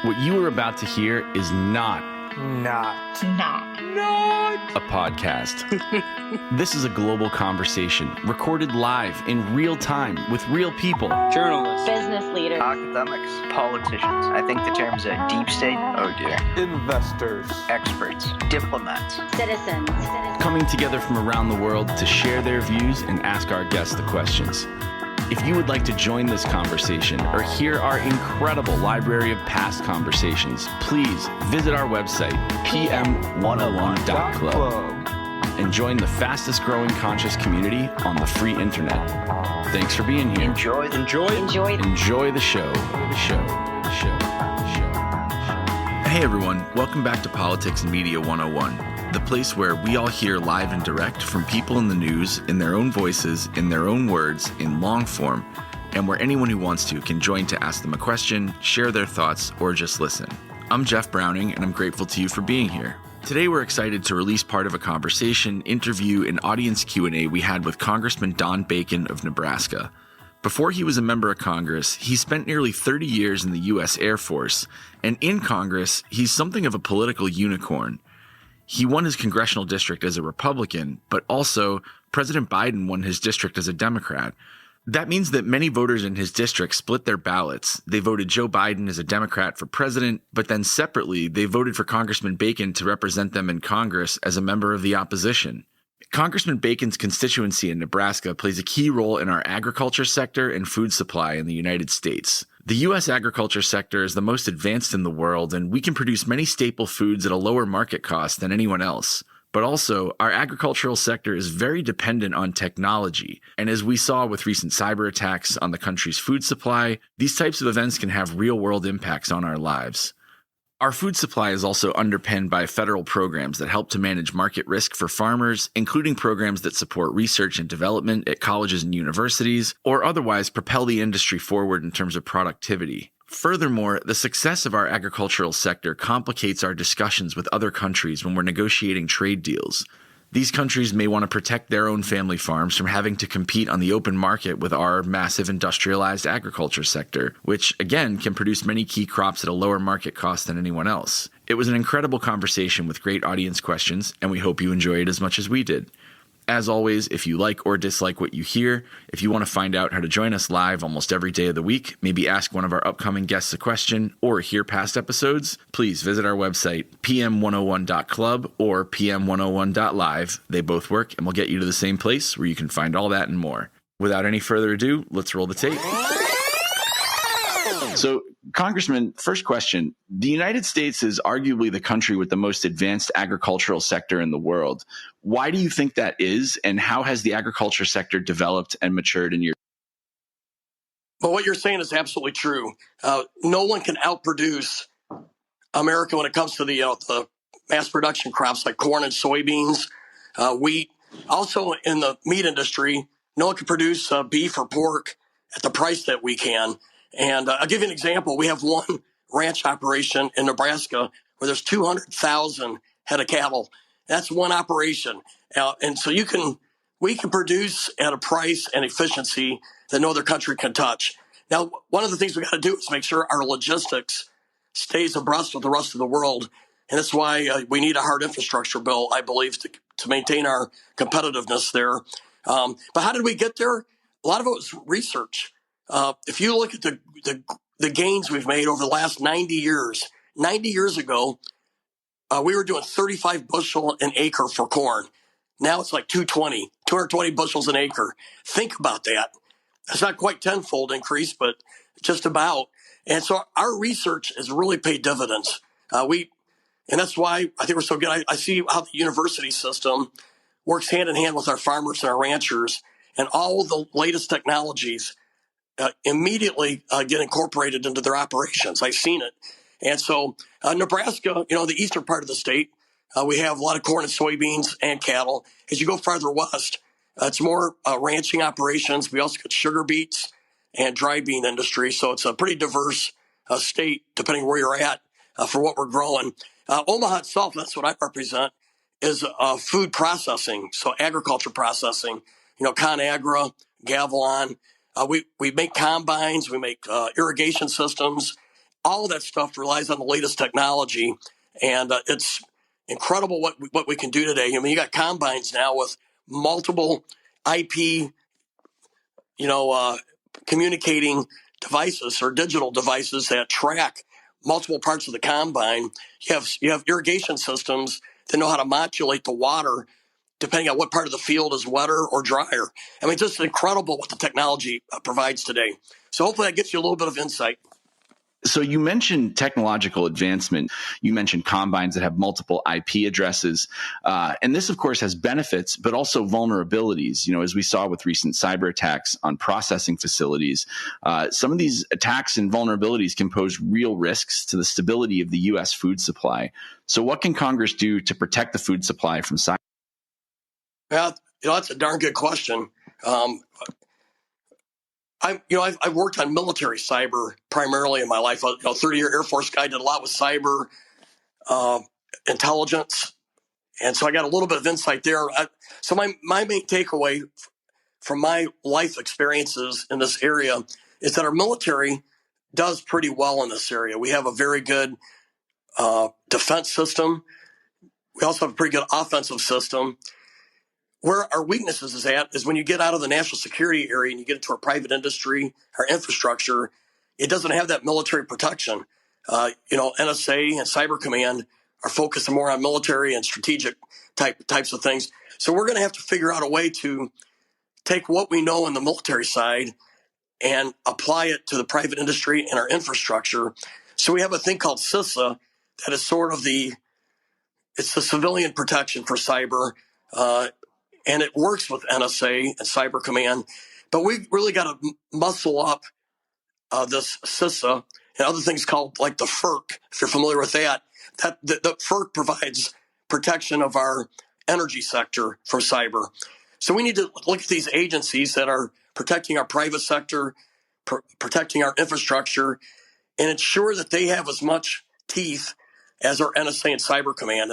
What you are about to hear is not a podcast. This is a global conversation recorded live in real time with real people. Journalists, business leaders, academics, politicians. I think the term's a deep state. Oh dear. investors, Experts, diplomats. citizens. Coming together from around the world to share their views and ask our guests the questions. If you would like to join this conversation or hear our incredible library of past conversations, please visit our website, pm101.club, and join the fastest growing conscious community on the free internet. Thanks for being here. Enjoy. Enjoy. Enjoy the show. Hey everyone, welcome back to Politics and Media 101, the place where we all hear live and direct from people in the news, in their own voices, in their own words, in long form, and where anyone who wants to can join to ask them a question, share their thoughts, or just listen. I'm Jeff Browning, and I'm grateful to you for being here. Today we're excited to release part of a conversation, interview, and audience Q&A we had with Congressman Don Bacon of Nebraska. Before he was a member of Congress, he spent nearly 30 years in the U.S. Air Force, and in Congress, he's something of a political unicorn. He won his congressional district as a Republican, but also President Biden won his district as a Democrat. That means that many voters in his district split their ballots. They voted Joe Biden as a Democrat for president, but then separately, they voted for Congressman Bacon to represent them in Congress as a member of the opposition. Congressman Bacon's constituency in Nebraska plays a key role in our agriculture sector and food supply in the United States. The U.S. agriculture sector is the most advanced in the world, and we can produce many staple foods at a lower market cost than anyone else. But also, our agricultural sector is very dependent on technology, and as we saw with recent cyber attacks on the country's food supply, these types of events can have real-world impacts on our lives. Our food supply is also underpinned by federal programs that help to manage market risk for farmers, including programs that support research and development at colleges and universities, or otherwise propel the industry forward in terms of productivity. Furthermore, the success of our agricultural sector complicates our discussions with other countries when we're negotiating trade deals. These countries may want to protect their own family farms from having to compete on the open market with our massive industrialized agriculture sector, which, again, can produce many key crops at a lower market cost than anyone else. It was an incredible conversation with great audience questions, and we hope you enjoy it as much as we did. As always, if you like or dislike what you hear, if you want to find out how to join us live almost every day of the week, maybe ask one of our upcoming guests a question, or hear past episodes, please visit our website, pm101.club or pm101.live. They both work and will get you to the same place where you can find all that and more. Without any further ado, let's roll the tape. So, Congressman, first question. The United States is arguably the country with the most advanced agricultural sector in the world. Why do you think that is, and how has the agriculture sector developed and matured in your... Well, what you're saying is absolutely true. No one can outproduce America when it comes to the mass production crops like corn and soybeans, wheat. Also, in the meat industry, no one can produce beef or pork at the price that we can. And I'll give you an example. We have one ranch operation in Nebraska where there's 200,000 head of cattle. That's one operation. And so we can produce at a price and efficiency that no other country can touch. Now, one of the things we got to do is make sure our logistics stays abreast with the rest of the world. And that's why we need a hard infrastructure bill, I believe, to maintain our competitiveness there. But how did we get there? A lot of it was research. If you look at the gains we've made over the last 90 years ago, we were doing 35 bushel an acre for corn. Now it's like 220 bushels an acre. Think about that. It's not quite tenfold increase, but just about. And so our research has really paid dividends. And that's why I think we're so good. I see how the university system works hand in hand with our farmers and our ranchers, and all the latest technologies immediately get incorporated into their operations. I've seen it. And so Nebraska, the eastern part of the state, we have a lot of corn and soybeans and cattle. As you go farther west, it's more ranching operations. We also got sugar beets and dry bean industry. So it's a pretty diverse state, depending where you're at, for what we're growing. Omaha itself, that's what I represent, is food processing. So agriculture processing, ConAgra, Gavilon. We make combines, we make irrigation systems, all of that stuff relies on the latest technology, and it's incredible what we can do today. I mean, you got combines now with multiple IP, communicating devices or digital devices that track multiple parts of the combine. You have irrigation systems that know how to modulate the water depending on what part of the field is wetter or drier. I mean, just incredible what the technology provides today. So hopefully that gets you a little bit of insight. So you mentioned technological advancement. You mentioned combines that have multiple IP addresses. And this, of course, has benefits, but also vulnerabilities. As we saw with recent cyber attacks on processing facilities, some of these attacks and vulnerabilities can pose real risks to the stability of the U.S. food supply. So what can Congress do to protect the food supply from cyber? Yeah, that's a darn good question. I've worked on military cyber primarily in my life. 30-year Air Force guy, did a lot with cyber intelligence, and so I got a little bit of insight there. So my main takeaway from my life experiences in this area is that our military does pretty well in this area. We have a very good defense system. We also have a pretty good offensive system. Where our weaknesses is when you get out of the national security area and you get into our private industry, our infrastructure, it doesn't have that military protection. NSA and Cyber Command are focusing more on military and strategic types of things. So we're going to have to figure out a way to take what we know on the military side and apply it to the private industry and our infrastructure. So we have a thing called CISA that is sort of it's the civilian protection for cyber. And it works with NSA and Cyber Command. But we've really got to muscle up this CISA and other things called like the FERC, if you're familiar with that. The FERC provides protection of our energy sector from cyber. So we need to look at these agencies that are protecting our private sector, protecting our infrastructure, and ensure that they have as much teeth as our NSA and Cyber Command.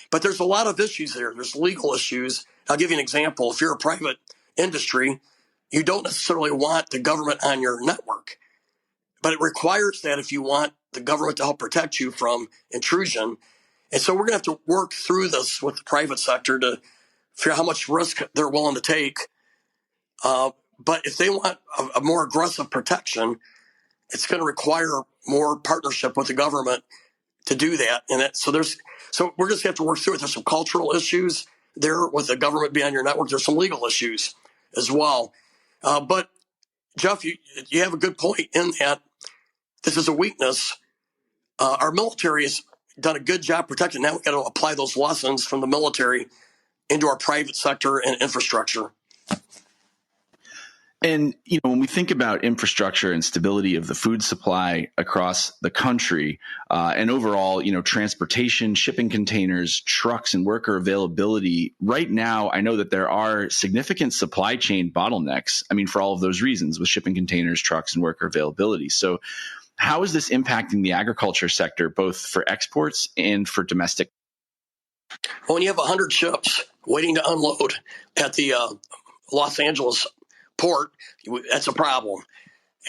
But there's a lot of issues there. There's legal issues. I'll give you an example. If you're a private industry, you don't necessarily want the government on your network, but it requires that if you want the government to help protect you from intrusion. And so we're going to have to work through this with the private sector to figure out how much risk they're willing to take. But if they want a more aggressive protection, it's going to require more partnership with the government to do that. So we're just going to have to work through it. There's some cultural issues there with the government being on your network. There's some legal issues as well. But Jeff, you have a good point in that this is a weakness. Our military has done a good job protecting. Now we've got to apply those lessons from the military into our private sector and infrastructure. And, when we think about infrastructure and stability of the food supply across the country and overall, transportation, shipping containers, trucks, and worker availability, right now, I know that there are significant supply chain bottlenecks. I mean, for all of those reasons with shipping containers, trucks, and worker availability. So how is this impacting the agriculture sector, both for exports and for domestic? Well, when you have 100 ships waiting to unload at the Los Angeles port, that's a problem.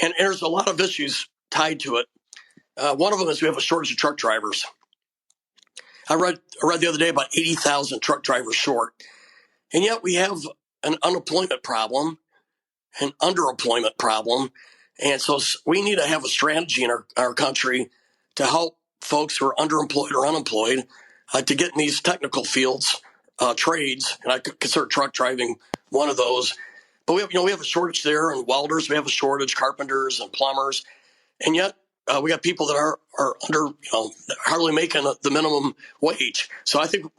And there's a lot of issues tied to it. One of them is we have a shortage of truck drivers. I read the other day about 80,000 truck drivers short. And yet we have an unemployment problem, an underemployment problem. And so we need to have a strategy in our country to help folks who are underemployed or unemployed to get in these technical fields, trades. And I consider truck driving one of those. But we have a shortage there in welders. We have a shortage, carpenters and plumbers. And yet we got people that are under, hardly making the minimum wage. So I think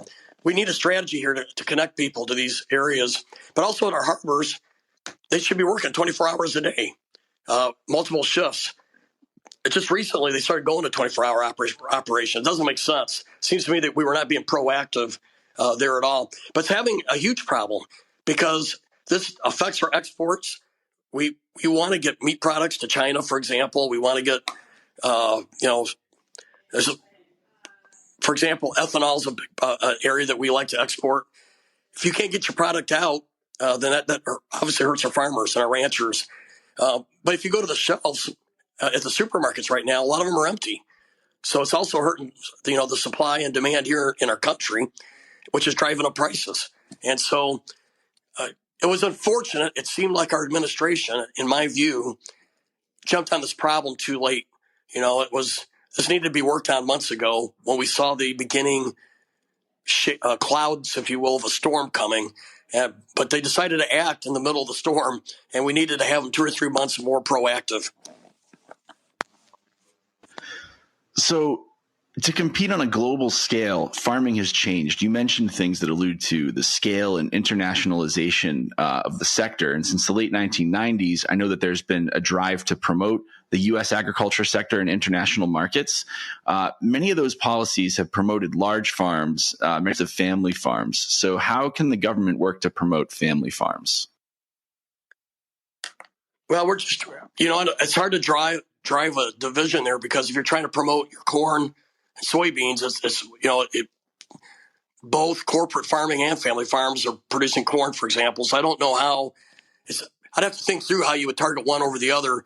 we need a strategy here to connect people to these areas. But also at our harbors, they should be working 24 hours a day, multiple shifts. Just recently, they started going to 24-hour operation. It doesn't make sense. It seems to me that we were not being proactive there at all. But it's having a huge problem because this affects our exports. We want to get meat products to China, for example. We want to get, for example, ethanol is a big area that we like to export. If you can't get your product out, then that obviously hurts our farmers and our ranchers. But if you go to the shelves at the supermarkets right now, a lot of them are empty. So it's also hurting, the supply and demand here in our country, which is driving up prices. And so it was unfortunate. It seemed like our administration, in my view, jumped on this problem too late. This needed to be worked on months ago when we saw the beginning clouds, if you will, of a storm coming. But they decided to act in the middle of the storm, and we needed to have them 2 or 3 months more proactive. So to compete on a global scale, farming has changed. You mentioned things that allude to the scale and internationalization of the sector. And since the late 1990s, I know that there's been a drive to promote the U.S. agriculture sector in international markets. Many of those policies have promoted large farms, many of family farms. So how can the government work to promote family farms? Well, we're just, it's hard to drive a division there, because if you're trying to promote your corn and soybeans, both corporate farming and family farms are producing corn, for example. So I don't know how. I'd have to think through how you would target one over the other.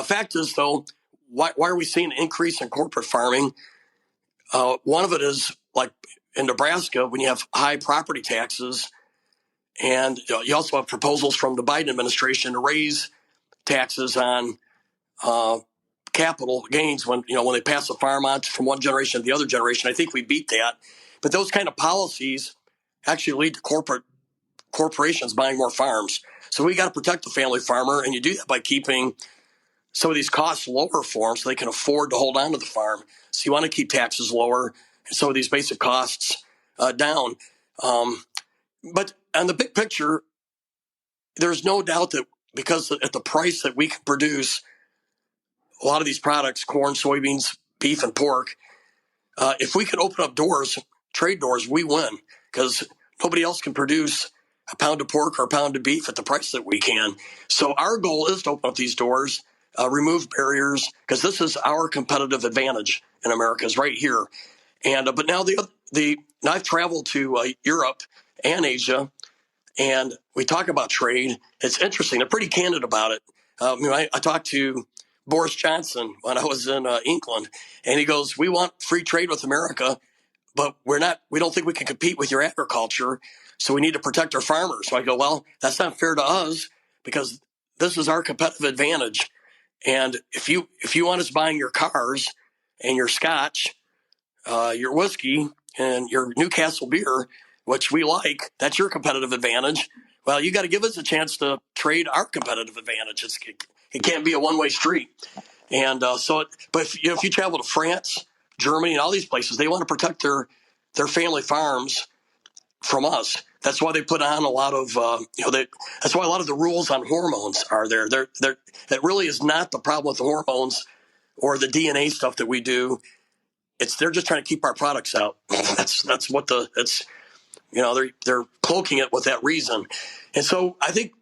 Fact is, though, why are we seeing an increase in corporate farming? One of it is, like in Nebraska, when you have high property taxes, and you also have proposals from the Biden administration to raise taxes on capital gains when they pass the farm on from one generation to the other generation. I think we beat that. But those kind of policies actually lead to corporations buying more farms. So we got to protect the family farmer, and you do that by keeping some of these costs lower for them so they can afford to hold on to the farm. So you want to keep taxes lower and some of these basic costs down. But on the big picture, there's no doubt that because at the price that we can produce a lot of these products, corn, soybeans, beef, and pork, if we can open up trade doors, we win, because nobody else can produce a pound of pork or a pound of beef at the price that we can. So our goal is to open up these doors, remove barriers, because this is our competitive advantage in America, is right here. And but now now I've traveled to Europe and Asia, and we talk about trade. It's interesting. They're pretty candid about it. I talked to Boris Johnson when I was in England, and he goes, "We want free trade with America, but we don't think we can compete with your agriculture, so we need to protect our farmers." So I go, "Well, that's not fair to us, because this is our competitive advantage. And if you want us buying your cars and your scotch, your whiskey and your Newcastle beer, which we like, that's your competitive advantage. Well, you got to give us a chance to trade our competitive advantage. It can't be a one-way street." And but if you travel to France, Germany, and all these places, they want to protect their family farms from us. That's why they put on a lot of that's why a lot of the rules on hormones are there. That really is not the problem with the hormones or the DNA stuff that we do. They're just trying to keep our products out. that's what they're cloaking it with that reason. And so I think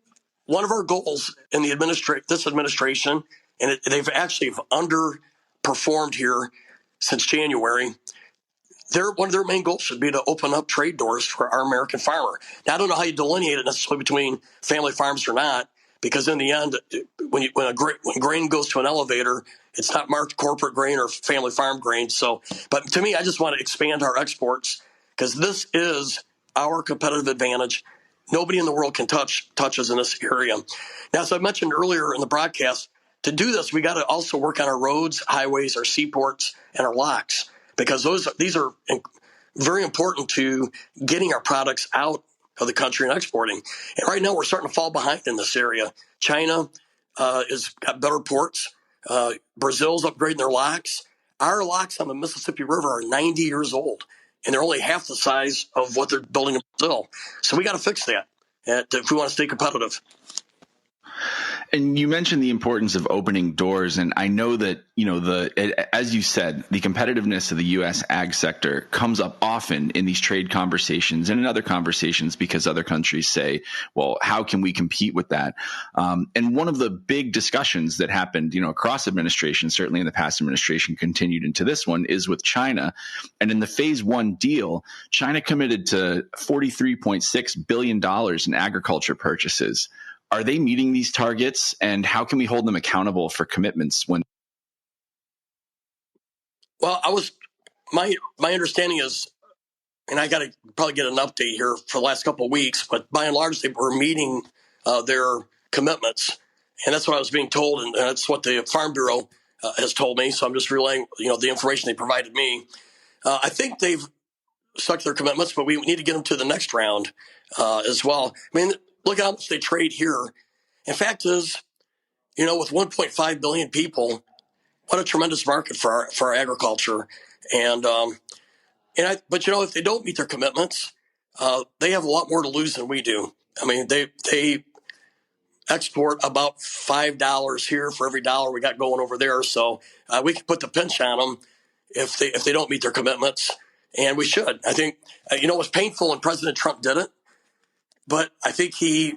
one of our goals in this administration, and they've actually underperformed here since January. One of their main goals should be to open up trade doors for our American farmer. Now, I don't know how you delineate it necessarily between family farms or not, because in the end, when grain goes to an elevator, it's not marked corporate grain or family farm grain. So, but to me, I just want to expand our exports, because this is our competitive advantage. Nobody in the world can touch us in this area. Now, as I mentioned earlier in the broadcast, to do this, we got to also work on our roads, highways, our seaports, and our locks, because these are very important to getting our products out of the country and exporting. And right now, we're starting to fall behind in this area. China has got better ports. Brazil's upgrading their locks. Our locks on the Mississippi River are 90 years old, and they're only half the size of what they're building in Brazil. So we got to fix that if we want to stay competitive. And you mentioned the importance of opening doors, and I know that as you said, the competitiveness of the U.S. ag sector comes up often in these trade conversations and in other conversations, because other countries say, "Well, how can we compete with that?" And one of the big discussions that happened, across administrations, certainly in the past administration, continued into this one, is with China. And in the Phase 1 deal, China committed to $43.6 billion in agriculture purchases. Are they meeting these targets, and how can we hold them accountable for commitments when Well, my understanding is, and I got to probably get an update here for the last couple of weeks, but by and large, they were meeting their commitments. And that's what I was being told, and that's what the Farm Bureau has told me. So I'm just relaying, the information they provided me. I think they've stuck to their commitments, but we need to get them to the next round as well. I mean, look how much they trade here. In fact is, with 1.5 billion people, what a tremendous market for our agriculture. But if they don't meet their commitments, they have a lot more to lose than we do. I mean, they export about $5 here for every dollar we got going over there. So we can put the pinch on them if they don't meet their commitments, and we should. I think it was painful when President Trump did it, but I think he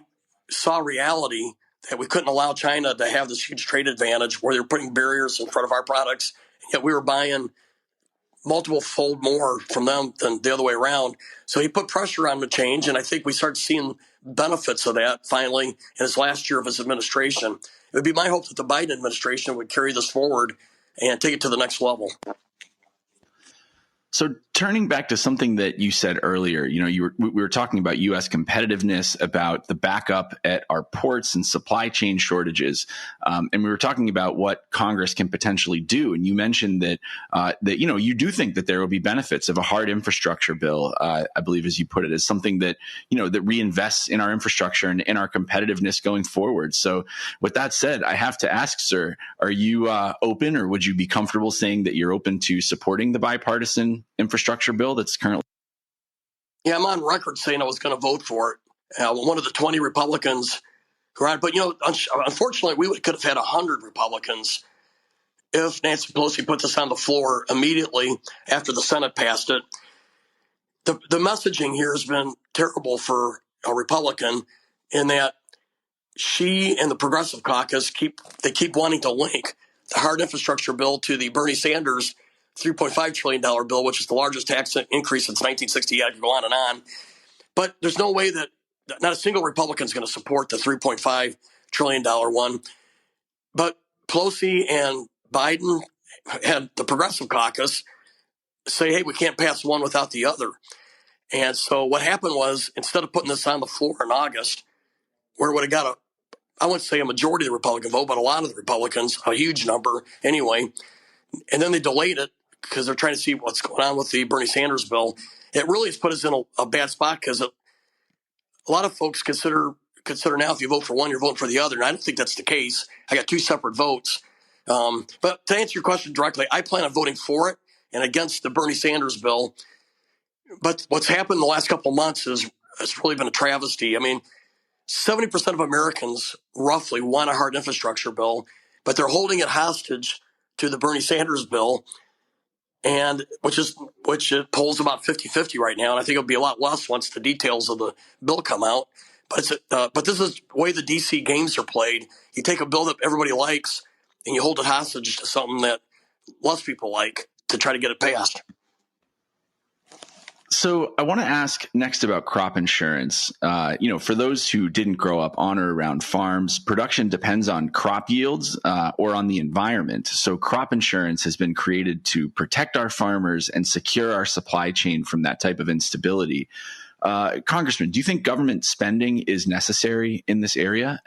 saw reality that we couldn't allow China to have this huge trade advantage where they're putting barriers in front of our products, and yet we were buying multiple fold more from them than the other way around. So he put pressure on the change, and I think we started seeing benefits of that finally in his last year of his administration. It would be my hope that the Biden administration would carry this forward and take it to the next level. So turning back to something that you said earlier, we were talking about U.S. competitiveness, about the backup at our ports and supply chain shortages, and we were talking about what Congress can potentially do. And you mentioned that you do think that there will be benefits of a hard infrastructure bill, I believe, as you put it, as something that that reinvests in our infrastructure and in our competitiveness going forward. So with that said, I have to ask, sir, are you open, or would you be comfortable saying that you're open to supporting the bipartisan infrastructure bill that's currently? Yeah, I'm on record saying I was going to vote for it. One of the 20 Republicans who are on, but unfortunately, we could have had 100 Republicans if Nancy Pelosi put this on the floor immediately after the Senate passed it. The messaging here has been terrible for a Republican in that she and the Progressive Caucus keep wanting to link the hard infrastructure bill to the Bernie Sanders $3.5 trillion bill, which is the largest tax increase since 1960. I could go on and on. But there's no way that not a single Republican is going to support the $3.5 trillion one. But Pelosi and Biden had the Progressive Caucus say, hey, we can't pass one without the other. And so what happened was, instead of putting this on the floor in August, where it would have got I wouldn't say a majority of the Republican vote, but a lot of the Republicans, a huge number anyway, and then they delayed it because they're trying to see what's going on with the Bernie Sanders bill. It really has put us in a bad spot because a lot of folks consider now if you vote for one, you're voting for the other. And I don't think that's the case. I got two separate votes. But to answer your question directly, I plan on voting for it and against the Bernie Sanders bill. But what's happened in the last couple of months has really been a travesty. I mean, 70% of Americans roughly want a hard infrastructure bill, but they're holding it hostage to the Bernie Sanders bill, and which it polls about 50-50 right now, and I think it'll be a lot less once the details of the bill come out. But this is the way the DC games are played. You take a bill that everybody likes, and you hold it hostage to something that less people like to try to get it passed. So I want to ask next about crop insurance. For those who didn't grow up on or around farms, production depends on crop yields or on the environment. So crop insurance has been created to protect our farmers and secure our supply chain from that type of instability. Congressman, do you think government spending is necessary in this area?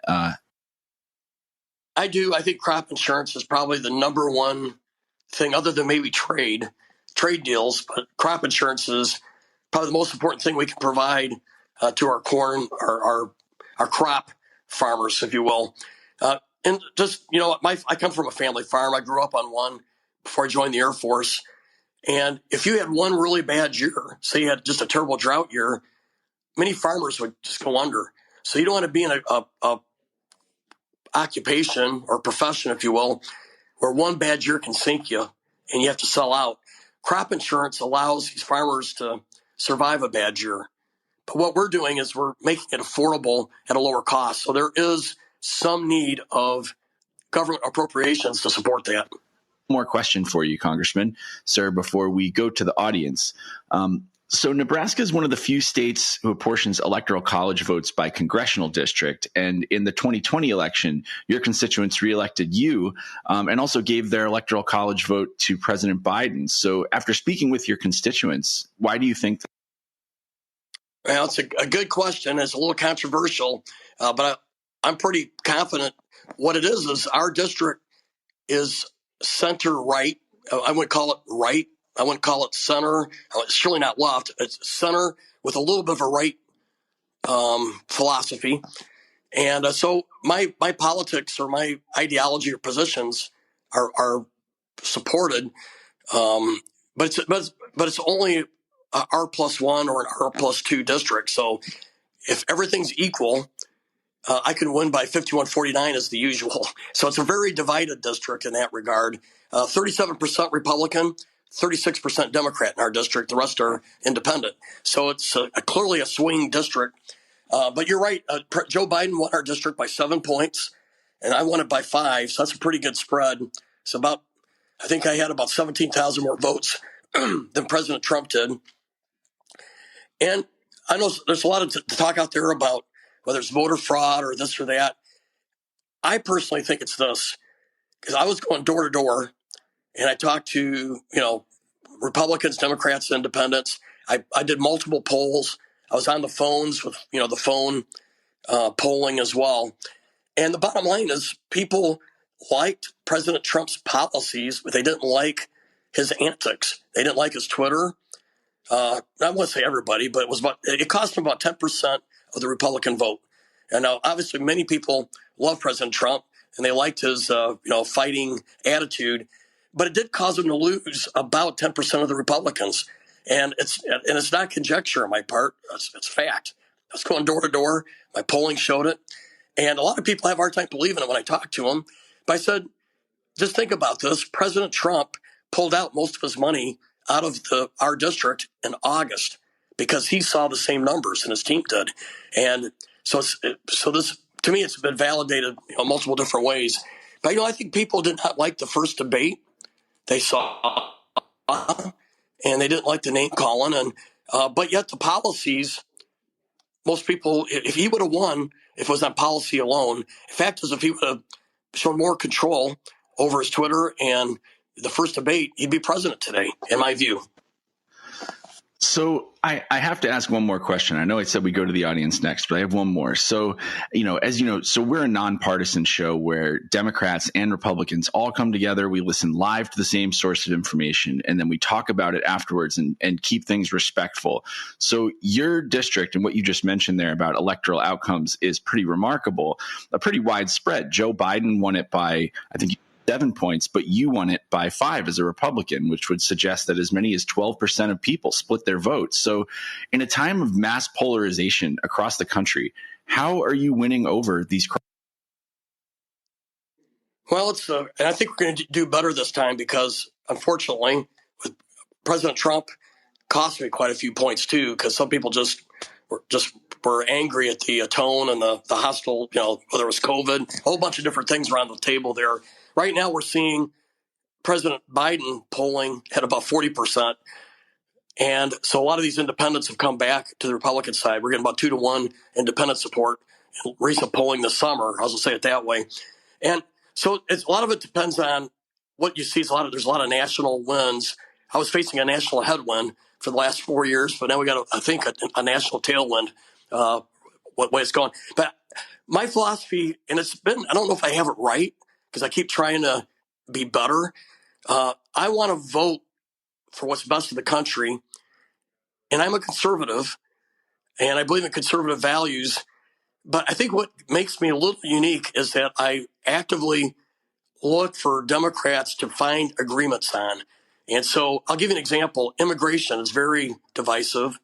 I do. I think crop insurance is probably the number one thing, other than maybe trade deals, but crop insurance is probably the most important thing we can provide to our corn, our crop farmers, if you will. And just, I come from a family farm. I grew up on one before I joined the Air Force. And if you had one really bad year, say you had just a terrible drought year, many farmers would just go under. So you don't want to be in a occupation or profession, if you will, where one bad year can sink you and you have to sell out. Crop insurance allows these farmers to survive a bad year. But what we're doing is we're making it affordable at a lower cost. So there is some need of government appropriations to support that. More question for you, Congressman, sir, before we go to the audience. So Nebraska is one of the few states who apportions electoral college votes by congressional district. And in the 2020 election, your constituents reelected you and also gave their electoral college vote to President Biden. So after speaking with your constituents, why do you think that? Well, it's a good question. It's a little controversial, but I'm pretty confident what it is our district is center right. I wouldn't call it right. I wouldn't call it center. It's surely not left. It's center with a little bit of a right philosophy. And so my politics or my ideology or positions are supported, but it's only a R+1 or an R+2 district. So if everything's equal, I can win by 51-49 as the usual. So it's a very divided district in that regard. 37% Republican, 36% Democrat in our district. The rest are independent. So it's clearly a swing district. But you're right. Joe Biden won our district by 7 points, and I won it by 5. So that's a pretty good spread. It's I think I had about 17,000 more votes than President Trump did. And I know there's a lot of talk out there about whether it's voter fraud or this or that. I personally think it's this, because I was going door to door and I talked to, Republicans, Democrats, Independents. I did multiple polls. I was on the phones with, the phone polling as well. And the bottom line is people liked President Trump's policies, but they didn't like his antics. They didn't like his Twitter. I won't say everybody, but it cost him about 10% of the Republican vote. And now, obviously, many people love President Trump and they liked his, fighting attitude, but it did cause him to lose about 10% of the Republicans. And it's not conjecture on my part; it's fact. I was going door to door. My polling showed it, and a lot of people have a hard time believing it when I talk to them. But I said, just think about this: President Trump pulled out most of his money out of our district in August because he saw the same numbers and his team did. And so this, to me, it's been validated multiple different ways. But, I think people did not like the first debate they saw, and they didn't like the name calling. And but yet the policies, most people, if he would have won, if it was on policy alone, the fact is if he would have shown more control over his Twitter and the first debate, he'd be president today, in my view. So I have to ask one more question. I know I said we go to the audience next, but I have one more. So, as you know, so we're a nonpartisan show where Democrats and Republicans all come together. We listen live to the same source of information, and then we talk about it afterwards and keep things respectful. So your district and what you just mentioned there about electoral outcomes is pretty remarkable, a pretty widespread. Joe Biden won it by, I think, 7 points, but you won it by 5 as a Republican, which would suggest that as many as 12% of people split their votes. So in a time of mass polarization across the country, how are you winning over these? Well, and I think we're going to do better this time because, unfortunately, with President Trump cost me quite a few points too, because some people were angry at the tone and the hostile, whether it was COVID, a whole bunch of different things around the table there. Right now, we're seeing President Biden polling at about 40%. And so a lot of these independents have come back to the Republican side. We're getting about 2-to-1 independent support in recent polling this summer. I'll just say it that way. And so a lot of it depends on what you see. There's a lot of national wins. I was facing a national headwind for the last 4 years, but now we got, I think, a national tailwind, what way it's going. But my philosophy, and it's been, I don't know if I have it right, because I keep trying to be better. I want to vote for what's best for the country. And I'm a conservative, and I believe in conservative values. But I think what makes me a little unique is that I actively look for Democrats to find agreements on. And so I'll give you an example. Immigration is very divisive,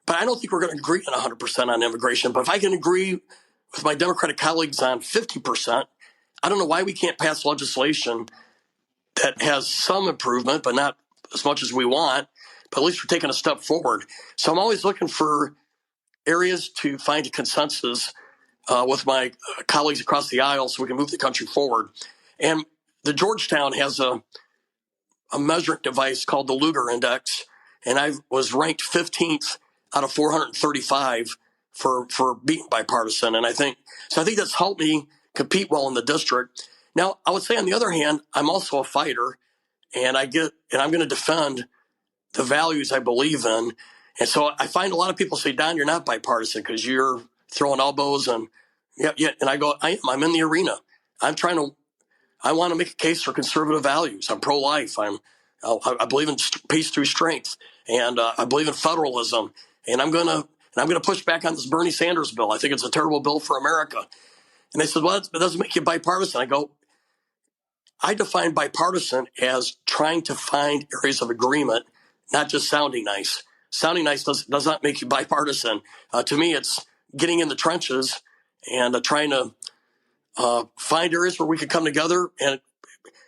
but I don't think we're going to agree on 100% on immigration. But if I can agree with my Democratic colleagues on 50%, I don't know why we can't pass legislation that has some improvement, but not as much as we want. But at least we're taking a step forward. So I'm always looking for areas to find a consensus with my colleagues across the aisle so we can move the country forward. And the Georgetown has a measuring device called the Lugar Index. and I was ranked 15th out of 435 for being bipartisan. And I think that's helped me compete well in the district. Now, I would say on the other hand, I'm also a fighter, and I'm going to defend the values I believe in. And so I find a lot of people say, Don, you're not bipartisan because you're throwing elbows and and I go, I'm in the arena. I want to make a case for conservative values. I'm pro-life. I believe in peace through strength, and I believe in federalism. And I'm gonna push back on this Bernie Sanders bill. I think it's a terrible bill for America. And they said, well, it doesn't make you bipartisan. I go, I define bipartisan as trying to find areas of agreement, not just sounding nice. Sounding nice does not make you bipartisan. To me, it's getting in the trenches and trying to find areas where we can come together. And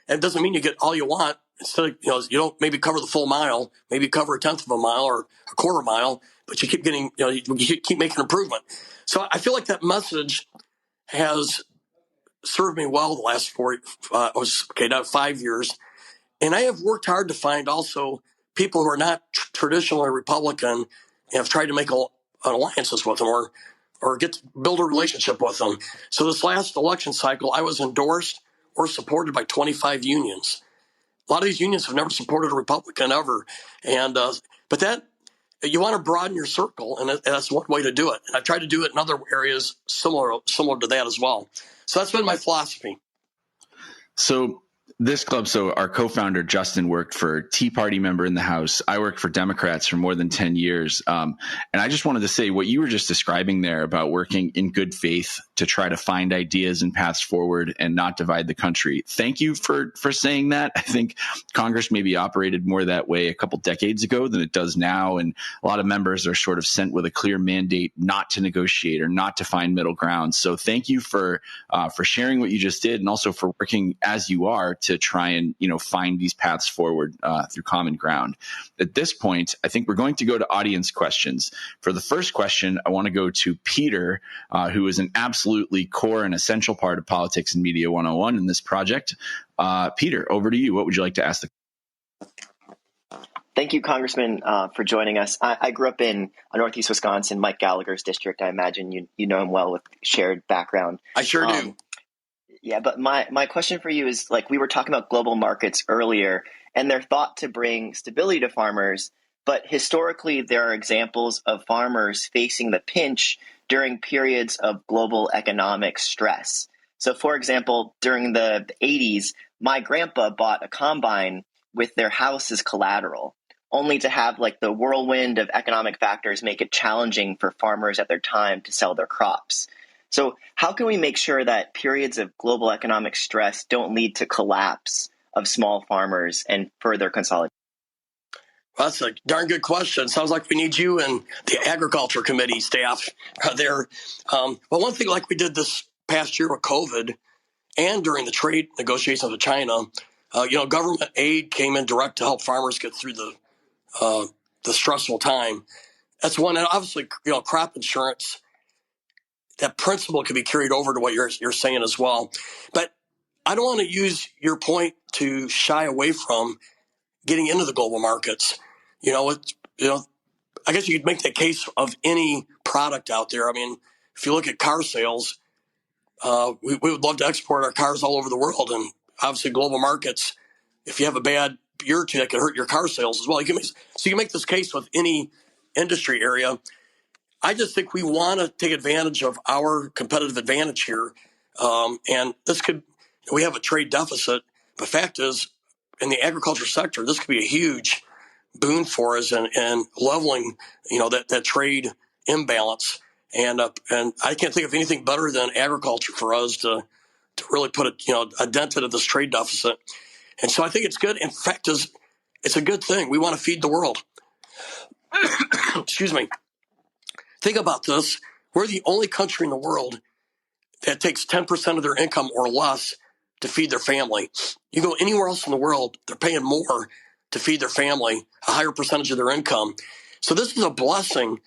it doesn't mean you get all you want. Instead of, you don't maybe cover the full mile, maybe cover a tenth of a mile or a quarter mile, but you keep getting, you keep making improvement. So I feel like that message has served me well the last 5 years. And I have worked hard to find also people who are not traditionally Republican and have tried to make alliances with them or build a relationship with them. So this last election cycle, I was endorsed or supported by 25 unions. A lot of these unions have never supported a Republican ever. And but that you want to broaden your circle, and that's one way to do it. And I've tried to do it in other areas similar to that as well. So that's been my philosophy. So our co-founder, Justin, worked for Tea Party member in the House. I worked for Democrats for more than 10 years. And I just wanted to say what you were just describing there about working in good faith to try to find ideas and paths forward and not divide the country. Thank you for saying that. I think Congress maybe operated more that way a couple decades ago than it does now. And a lot of members are sort of sent with a clear mandate not to negotiate or not to find middle ground. So thank you for sharing what you just did, and also for working as you are to try and find these paths forward through common ground. At this point, I think we're going to go to audience questions. For the first question, I want to go to Peter, who is an absolutely core and essential part of Politics and Media 101 in this project. Peter, over to you. What would you like to ask? Thank you, Congressman, for joining us. I grew up in Northeast Wisconsin, Mike Gallagher's district. I imagine you know him well with shared background. I sure do. Yeah, but my question for you is, like, we were talking about global markets earlier, and they're thought to bring stability to farmers. But historically, there are examples of farmers facing the pinch during periods of global economic stress. So, for example, during the 80s, my grandpa bought a combine with their house as collateral, only to have the whirlwind of economic factors make it challenging for farmers at their time to sell their crops. So how can we make sure that periods of global economic stress don't lead to collapse of small farmers and further consolidation? Well, that's a darn good question. Sounds like we need you and the Agriculture Committee staff there. Well, one thing like we did this past year with COVID and during the trade negotiations with China, government aid came in direct to help farmers get through the stressful time. That's one. And obviously, crop insurance, that principle can be carried over to what you're saying as well. But I don't want to use your point to shy away from getting into the global markets. I guess you could make that case of any product out there. I mean, if you look at car sales, we would love to export our cars all over the world. And obviously global markets, if you have a bad year or two, that could hurt your car sales as well. You can make this case with any industry area. I just think we want to take advantage of our competitive advantage here. And we have a trade deficit. The fact is, in the agriculture sector, this could be a huge boon for us and leveling, that trade imbalance. And I can't think of anything better than agriculture for us to really put a dent into this trade deficit. And so I think it's good. In fact, it's a good thing. We want to feed the world. Excuse me. Think about this. We're the only country in the world that takes 10% of their income or less to feed their family. You go anywhere else in the world, they're paying more to feed their family, a higher percentage of their income. So this is a blessing.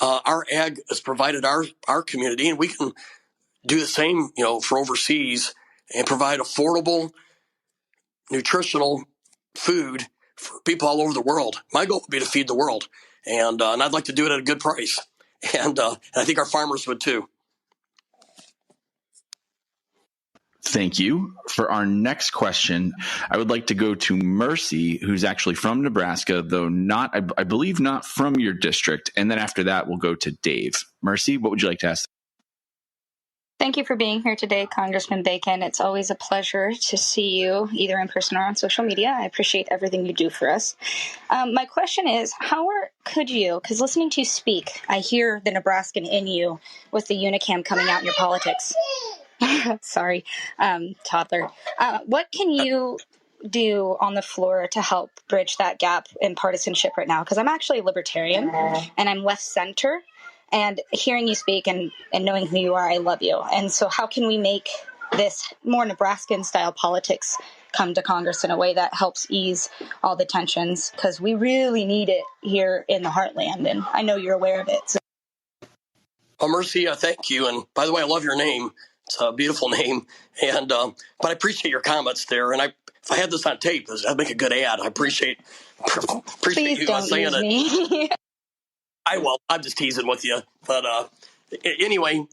Our ag has provided our community, and we can do the same, for overseas and provide affordable, nutritional food for people all over the world. My goal would be to feed the world, and I'd like to do it at a good price. And I think our farmers would too. Thank you. For our next question, I would like to go to Mercy, who's actually from Nebraska, though not, I believe, not from your district. And then after that, we'll go to Dave. Mercy, what would you like to ask? Thank you for being here today, Congressman Bacon. It's always a pleasure to see you either in person or on social media. I appreciate everything you do for us. My question is, could you, because listening to you speak, I hear the Nebraskan in you with the Unicam coming out in your politics. Sorry, toddler. What can you do on the floor to help bridge that gap in partisanship right now? Because I'm actually a libertarian and I'm left center. And hearing you speak and knowing who you are, I love you. And so how can we make this more Nebraskan-style politics come to Congress in a way that helps ease all the tensions? Because we really need it here in the heartland, and I know you're aware of it. So. Well, Mercy, thank you. And by the way, I love your name. It's a beautiful name. And but I appreciate your comments there. And if I had this on tape, that'd make a good ad. I appreciate Please you don't saying use it. Me. I will. I'm just teasing with you. But anyway,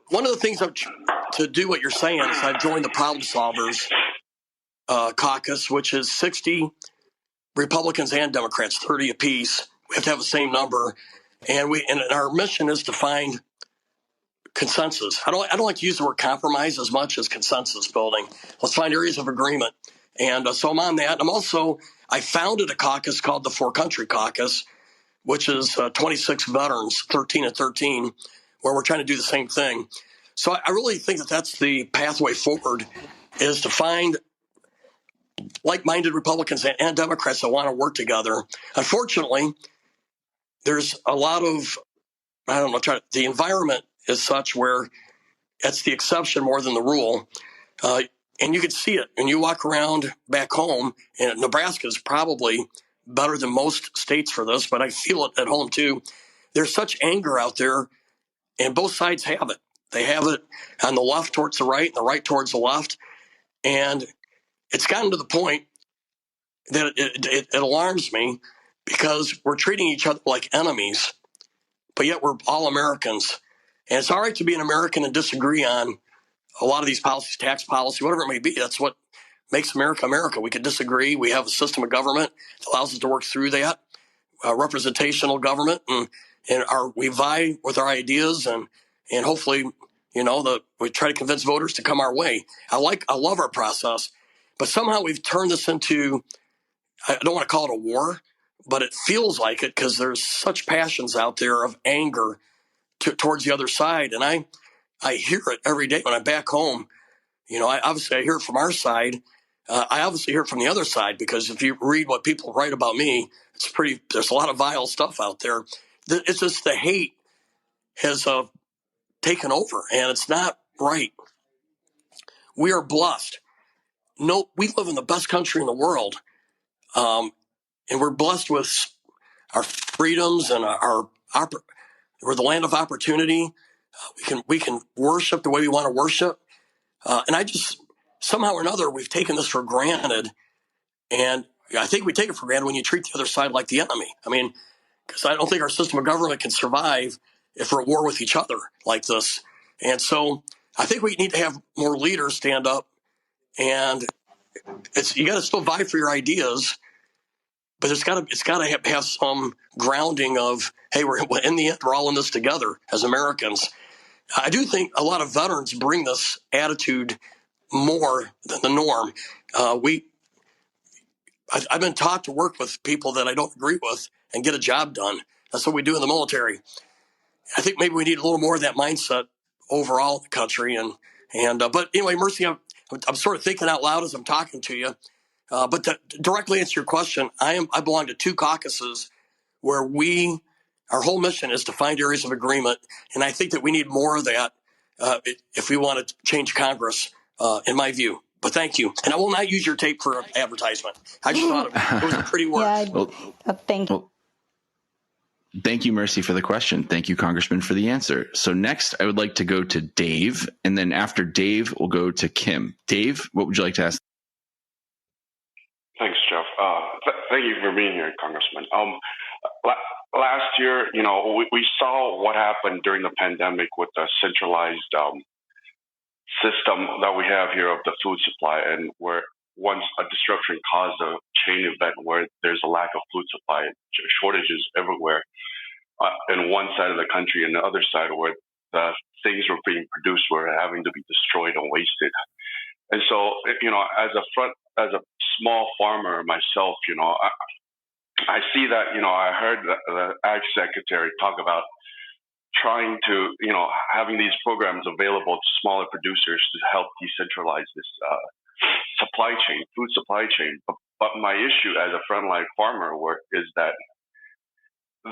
one of the things to do what you're saying is I've joined the Problem Solvers caucus, which is 60 Republicans and Democrats, 30 apiece. We have to have the same number. And our mission is to find consensus. I don't like to use the word compromise as much as consensus building. Let's find areas of agreement. And so I'm on that. I founded a caucus called the Four Country Caucus, which is 26 veterans, 13 and 13, where we're trying to do the same thing. So I really think that that's the pathway forward, is to find like-minded Republicans and Democrats that want to work together. Unfortunately, there's a lot of, the environment is such where it's the exception more than the rule. And you can see it when you walk around back home, and Nebraska is probably better than most states for this, but I feel it at home too. There's such anger out there, and both sides have it. They have it on the left towards the right and the right towards the left. And it's gotten to the point that it alarms me, because we're treating each other like enemies, but yet we're all Americans. And it's all right to be an American and disagree on a lot of these policies, tax policy, whatever it may be. That's what makes America America. We can disagree. We have a system of government that allows us to work through that, representational government, and we vie with our ideas, and hopefully, we try to convince voters to come our way. I love our process, but somehow we've turned this into, I don't want to call it a war, but it feels like it, because there's such passions out there of anger towards the other side. And I hear it every day when I'm back home. I hear it from our side. I obviously hear it from the other side, because if you read what people write about me, there's a lot of vile stuff out there. It's just the hate has taken over, and it's not right. We are blessed. No, we live in the best country in the world. And we're blessed with our freedoms, and we're the land of opportunity. We can worship the way we want to worship. And somehow or another, we've taken this for granted. And I think we take it for granted when you treat the other side like the enemy. Because I don't think our system of government can survive if we're at war with each other like this. And so I think we need to have more leaders stand up, and you got to still vie for your ideas, but it's got to have some grounding of, hey, we're in the end, we're all in this together as Americans. I do think a lot of veterans bring this attitude more than the norm. I've been taught to work with people that I don't agree with and get a job done. That's what we do in the military. I think maybe we need a little more of that mindset overall in the country. But anyway, Mercy, I'm sort of thinking out loud as I'm talking to you. But to directly answer your question, I belong to two caucuses where our whole mission is to find areas of agreement. And I think that we need more of that if we want to change Congress, in my view. But thank you. And I will not use your tape for advertisement. I just thought it was a pretty word. Thank you. Thank you, Mercy, for the question. Thank you, Congressman, for the answer. So next, I would like to go to Dave. And then after Dave, we'll go to Kim. Dave, what would you like to ask? Thanks, Jeff. Thank you for being here, Congressman. Last year, we saw what happened during the pandemic with the centralized system that we have here of the food supply, and where once a disruption caused a chain event where there's a lack of food supply, shortages everywhere, in one side of the country, and the other side where the things were being produced were having to be destroyed and wasted. And so, as a small farmer myself, I see that, I heard the Ag Secretary talk about trying to, having these programs available to smaller producers to help decentralize this food supply chain. But my issue as a frontline farmer is that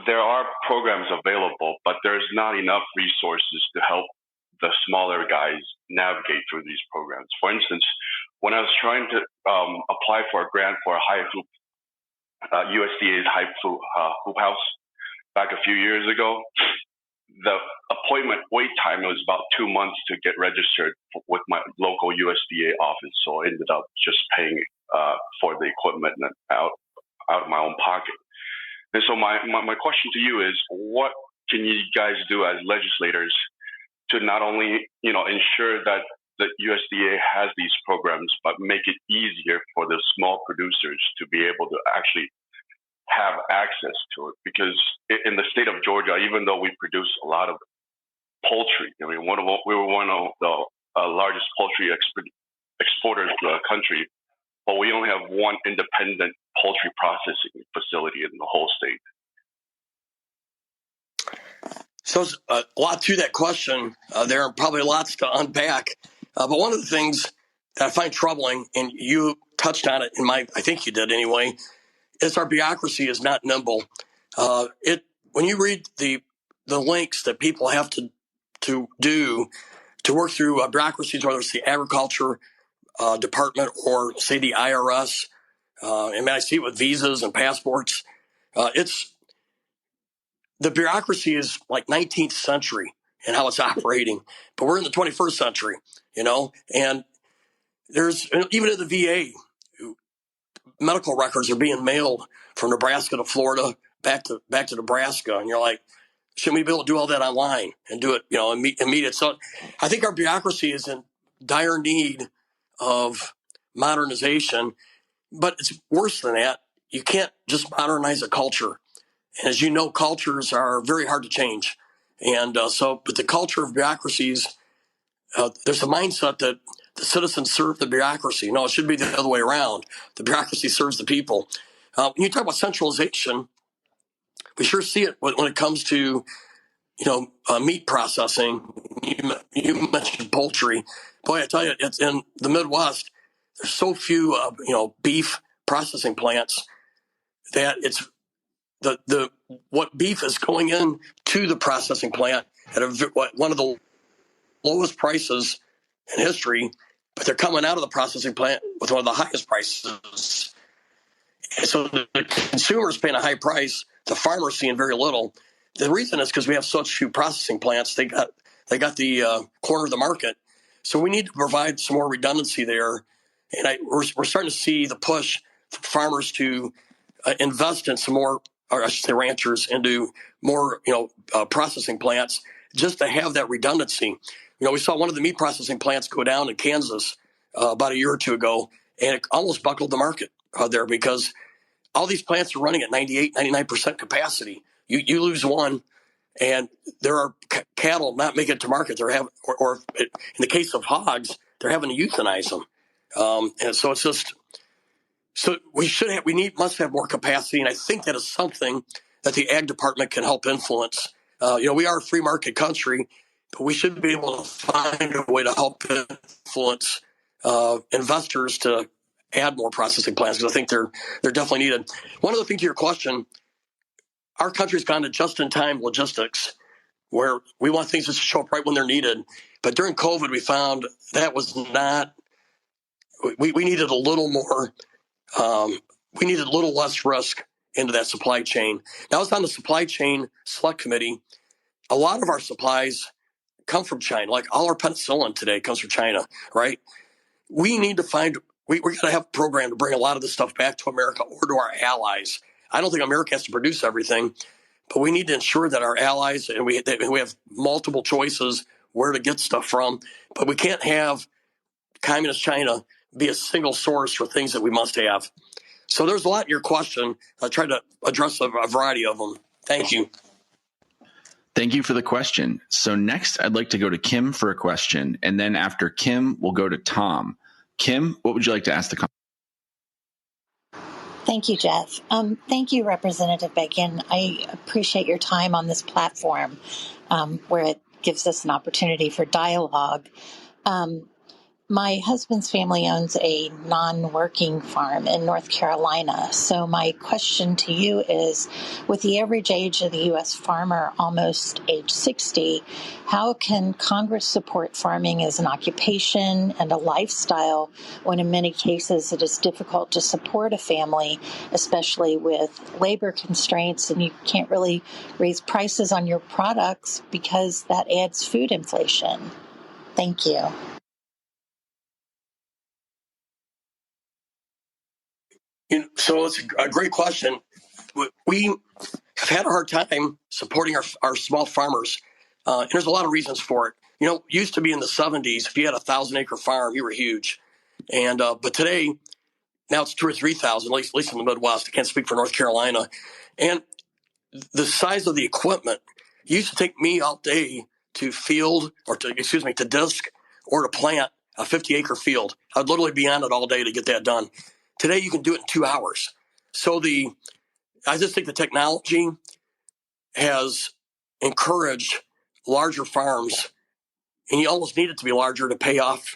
there are programs available, but there's not enough resources to help the smaller guys navigate through these programs. For instance, when I was trying to apply for a grant for a high hoop, USDA's high hoop house back a few years ago, the appointment wait time was about 2 months to get registered with my local USDA office. So I ended up just paying for the equipment out of my own pocket. And so my question to you is, what can you guys do as legislators to not only, ensure that the USDA has these programs, but make it easier for the small producers to be able to actually have access to it? Because in the state of Georgia, even though we produce a lot of poultry, we were one of the largest poultry exporters to the country, but we only have one independent poultry processing facility in the whole state. So there's a lot to that question. There are probably lots to unpack. But one of the things that I find troubling, and you touched on it I think you did anyway, is our bureaucracy is not nimble. When you read the links that people have to do to work through bureaucracies, whether it's the agriculture department or say the IRS, and I see it with visas and passports, the bureaucracy is like 19th century in how it's operating, but we're in the 21st century, and there's, even at the VA, medical records are being mailed from Nebraska to Florida, back to Nebraska. And you're like, shouldn't we be able to do all that online and do it, and meet it? So I think our bureaucracy is in dire need of modernization, but it's worse than that. You can't just modernize a culture. And as you know, cultures are very hard to change. And but the culture of bureaucracies, there's a mindset that the citizens serve the bureaucracy. No, it should be the other way around. The bureaucracy serves the people. When you talk about centralization, we sure see it when it comes to, meat processing. You mentioned poultry. Boy, I tell you, it's in the Midwest. There's so few, beef processing plants that it's what beef is going in to the processing plant at one of the lowest prices in history, but they're coming out of the processing plant with one of the highest prices. And so the consumer's paying a high price, the farmer's seeing very little. The reason is because we have such few processing plants. They got the corner of the market. So we need to provide some more redundancy there. And we're starting to see the push for farmers to invest in some more, or I should say ranchers, into more, processing plants just to have that redundancy. We saw one of the meat processing plants go down in Kansas about a year or two ago, and it almost buckled the market there because all these plants are running at 98, 99% capacity. You lose one, and there are cattle not making it to market. They're having, or in the case of hogs, they're having to euthanize them. And so it's just, so we must have more capacity. And I think that is something that the ag department can help influence. We are a free market country, but we should be able to find a way to help influence investors to add more processing plants, because I think they're definitely needed. One other thing to your question, our country's gone to just-in-time logistics, where we want things to show up right when they're needed. But during COVID, we found that was not. We needed a little more. We needed a little less risk into that supply chain. Now, I was on the supply chain select committee. A lot of our supplies come from China. Like all our penicillin today comes from China, right? We need to find we got to have a program to bring a lot of this stuff back to America or to our allies. I don't think America has to produce everything, but we need to ensure that our allies, and we have multiple choices where to get stuff from, but we can't have communist China be a single source for things that we must have. So there's a lot in your question. I tried to address a variety of them. Thank you. Thank you for the question. So next, I'd like to go to Kim for a question, and then after Kim, we'll go to Tom. Kim, what would you like to ask the Thank you, Jeff. Thank you, Representative Bacon. I appreciate your time on this platform where it gives us an opportunity for dialogue. My husband's family owns a non-working farm in North Carolina. So my question to you is, with the average age of the U.S. farmer almost age 60, how can Congress support farming as an occupation and a lifestyle when in many cases it is difficult to support a family, especially with labor constraints, and you can't really raise prices on your products because that adds food inflation? Thank you. So it's a great question. We have had a hard time supporting our small farmers. And there's a lot of reasons for it. Used to be in the 70s, if you had a 1,000-acre farm, you were huge. And but today, now it's 2,000 or 3,000, at least in the Midwest. I can't speak for North Carolina. And the size of the equipment used to take me all day to to disc or to plant a 50-acre field. I'd literally be on it all day to get that done. Today, you can do it in 2 hours. So I just think the technology has encouraged larger farms, and you almost need it to be larger to pay off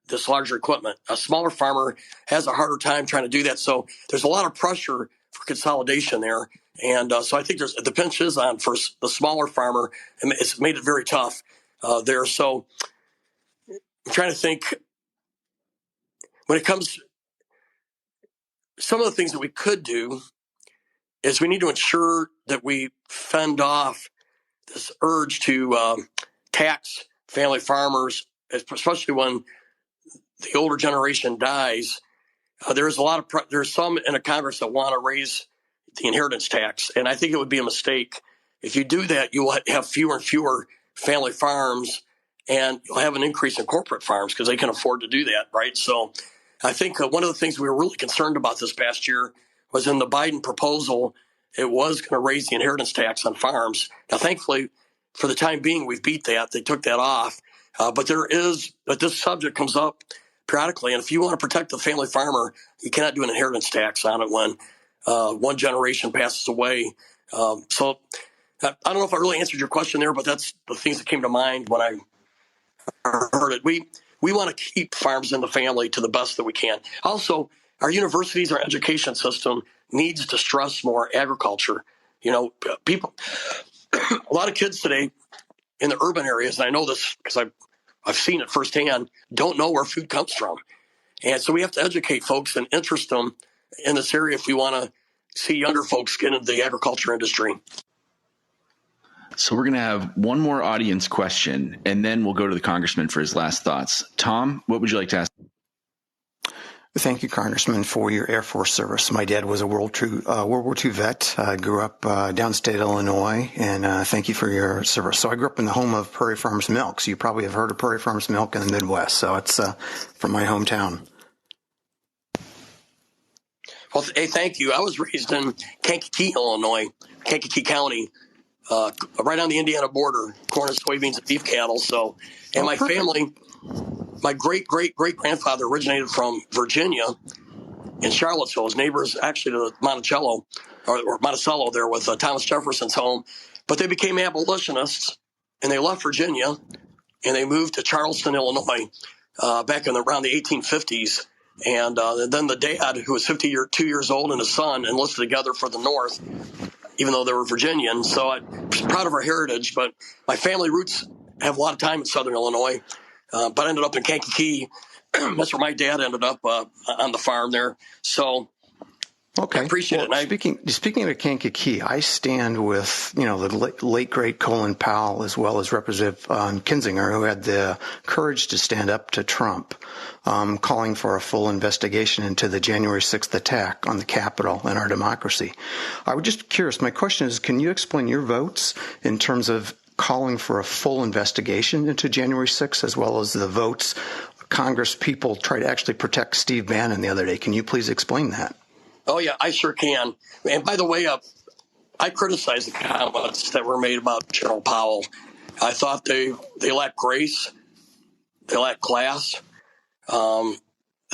this larger equipment. A smaller farmer has a harder time trying to do that. So there's a lot of pressure for consolidation there. And so I think the pinch is on for the smaller farmer, and it's made it very tough there. So I'm trying to think when it comes, some of the things that we could do is we need to ensure that we fend off this urge to tax family farmers, especially when the older generation dies. There's some in a Congress that want to raise the inheritance tax, and I think it would be a mistake. If you do that, you will have fewer and fewer family farms, and you'll have an increase in corporate farms because they can afford to do that, right? So I think one of the things we were really concerned about this past year was in the Biden proposal, it was going to raise the inheritance tax on farms. Now, thankfully, for the time being, we've beat that. They took that off. But this subject comes up periodically. And if you want to protect the family farmer, you cannot do an inheritance tax on it when one generation passes away. So I don't know if I really answered your question there, but that's the things that came to mind when I heard it. We want to keep farms in the family to the best that we can. Also, our universities, our education system needs to stress more agriculture. People, a lot of kids today in the urban areas, and I know this because I've seen it firsthand, don't know where food comes from. And so we have to educate folks and interest them in this area if we want to see younger folks get into the agriculture industry. So we're going to have one more audience question, and then we'll go to the congressman for his last thoughts. Tom, what would you like to ask? Thank you, Congressman, for your Air Force service. My dad was a World War II vet. I grew up downstate Illinois, and thank you for your service. So I grew up in the home of Prairie Farms Milk. So you probably have heard of Prairie Farms Milk in the Midwest. So it's from my hometown. Well, hey, thank you. I was raised in Kankakee, Illinois, Kankakee County, right on the Indiana border, corn and soybeans and beef cattle. So, and my family, my great-great-great-grandfather originated from Virginia in Charlottesville. His neighbors actually to Monticello, or Monticello there with Thomas Jefferson's home. But they became abolitionists, and they left Virginia, and they moved to Charleston, Illinois, back in around the 1850s. And then the dad, who was 52 years old, and his son enlisted together for the North, even though they were Virginian. So I'm proud of our heritage, but my family roots have a lot of time in Southern Illinois. But I ended up in Kankakee. That's where my dad ended up on the farm there. So Okay. I appreciate well, it. Speaking of Kankakee, I stand with, the late great Colin Powell, as well as Representative Kinzinger, who had the courage to stand up to Trump, calling for a full investigation into the January 6th attack on the Capitol and our democracy. I was just curious. My question is, can you explain your votes in terms of calling for a full investigation into January 6th, as well as the votes Congress people try to actually protect Steve Bannon the other day? Can you please explain that? Oh, yeah, I sure can. And by the way, I criticized the comments that were made about General Powell. I thought they lacked grace. They lacked class. The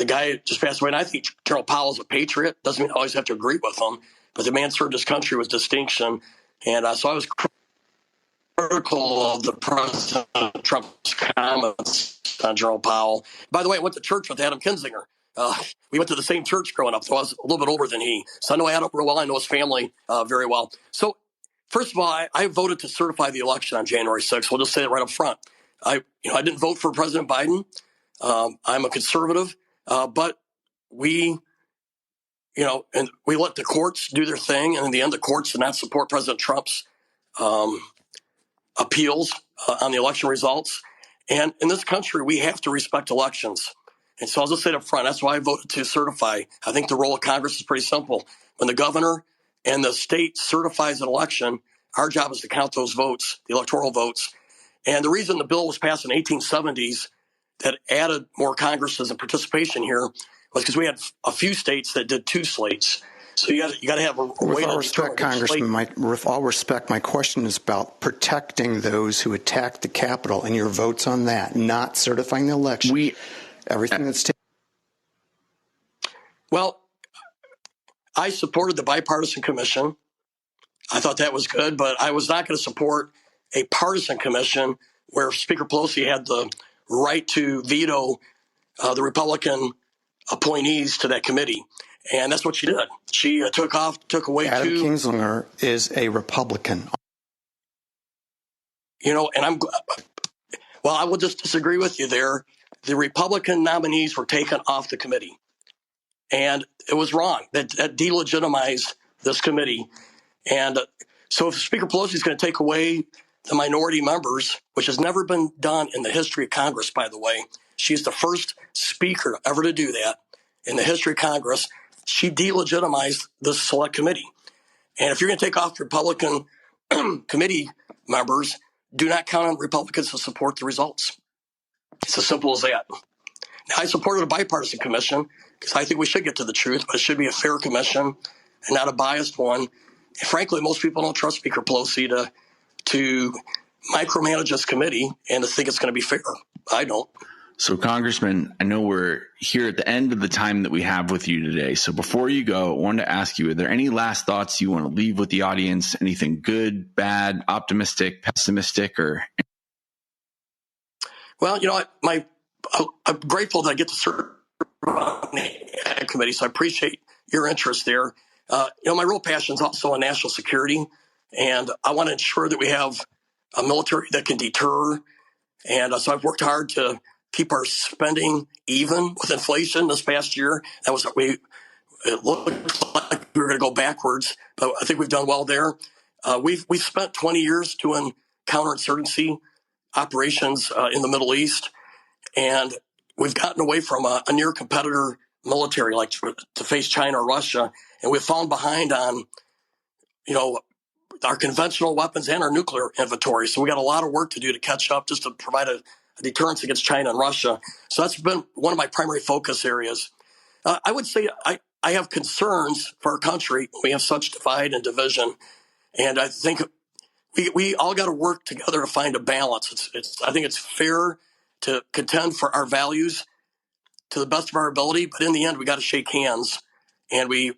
guy just passed away, and I think General Powell's a patriot. Doesn't mean I always have to agree with him, but the man served his country with distinction. And so I was critical of the President Trump's comments on General Powell. By the way, I went to church with Adam Kinzinger. We went to the same church growing up, so I was a little bit older than he. So I know Adam real well. I know his family very well. So first of all, I voted to certify the election on January 6th. We'll just say it right up front. I didn't vote for President Biden. I'm a conservative, but we let the courts do their thing, and in the end, the courts did not support President Trump's appeals on the election results. And in this country, we have to respect elections. And so I'll just say it up front. That's why I voted to certify. I think the role of Congress is pretty simple. When the governor and the state certifies an election, our job is to count those votes, the electoral votes. And the reason the bill was passed in the 1870s that added more Congresses and participation here was because we had a few states that did 2 slates. So you got to have a way to respect, Congressman, with all respect, my question is about protecting those who attacked the Capitol and your votes on that, not certifying the election. Everything that's taken. Well, I supported the bipartisan commission. I thought that was good, but I was not going to support a partisan commission where Speaker Pelosi had the right to veto the Republican appointees to that committee. And that's what she did. She took away Adam Kinzinger is a Republican. And I will just disagree with you there. The Republican nominees were taken off the committee. And it was wrong. That delegitimized this committee. And so if Speaker Pelosi is going to take away the minority members, which has never been done in the history of Congress, by the way, she's the first speaker ever to do that in the history of Congress. She delegitimized this select committee. And if you're going to take off Republican committee members, do not count on Republicans to support the results. It's as simple as that. Now, I supported a bipartisan commission because I think we should get to the truth, but it should be a fair commission and not a biased one. And frankly, most people don't trust Speaker Pelosi to micromanage this committee and to think it's going to be fair. I don't. So, Congressman, I know we're here at the end of the time that we have with you today. So before you go, I wanted to ask you, are there any last thoughts you want to leave with the audience? Anything good, bad, optimistic, pessimistic, or? Well, I'm grateful that I get to serve on the committee, so I appreciate your interest there. My real passion is also on national security, and I want to ensure that we have a military that can deter. And so I've worked hard to keep our spending even with inflation this past year. It looked like we were going to go backwards, but I think we've done well there. We've spent 20 years doing counterinsurgency operations in the Middle East, and we've gotten away from a near competitor military like to face China or Russia, and we've fallen behind on our conventional weapons and our nuclear inventory. So we got a lot of work to do to catch up, just to provide a deterrence against China and Russia. So that's been one of my primary focus areas. I would say I have concerns for our country. We have such divide and division, and I think we all got to work together to find a balance. I think it's fair to contend for our values to the best of our ability, but in the end, we got to shake hands, and we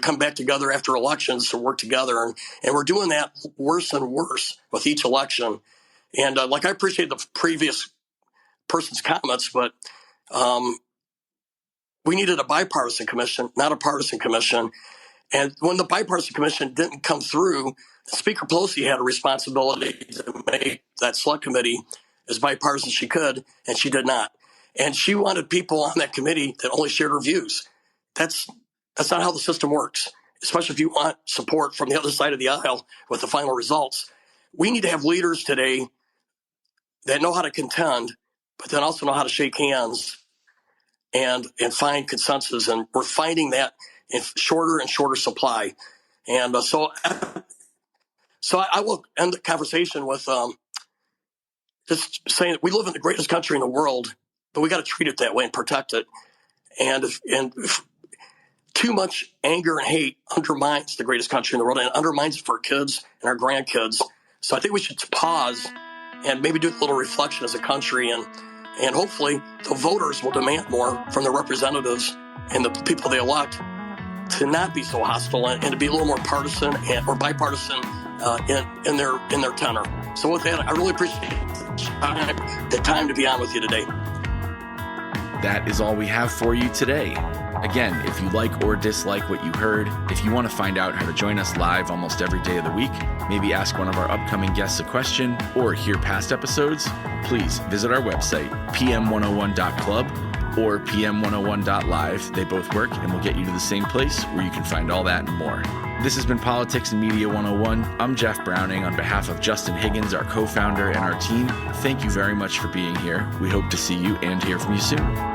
come back together after elections to work together, and we're doing that worse and worse with each election. And I appreciate the previous person's comments, but we needed a bipartisan commission, not a partisan commission. And when the bipartisan commission didn't come through, Speaker Pelosi had a responsibility to make that select committee as bipartisan as she could, and she did not. And she wanted people on that committee that only shared her views. That's That's not how the system works, especially if you want support from the other side of the aisle with the final results. We need to have leaders today that know how to contend, but then also know how to shake hands and find consensus. And we're finding that in shorter and shorter supply. And so I will end the conversation with just saying that we live in the greatest country in the world, but we got to treat it that way and protect it. And if too much anger and hate undermines the greatest country in the world and undermines it for our kids and our grandkids. So I think we should pause and maybe do a little reflection as a country, and hopefully the voters will demand more from their representatives and the people they elect to not be so hostile and to be a little more partisan or bipartisan in their tenor. So with that, I really appreciate the time to be on with you today. That is all we have for you today. Again, if you like or dislike what you heard, if you want to find out how to join us live almost every day of the week, maybe ask one of our upcoming guests a question, or hear past episodes, please visit our website, pm101.club or pm101.live. They both work and will get you to the same place where you can find all that and more. This has been Politics and Media 101. I'm Jeff Browning on behalf of Justin Higgins, our co-founder, and our team. Thank you very much for being here. We hope to see you and hear from you soon.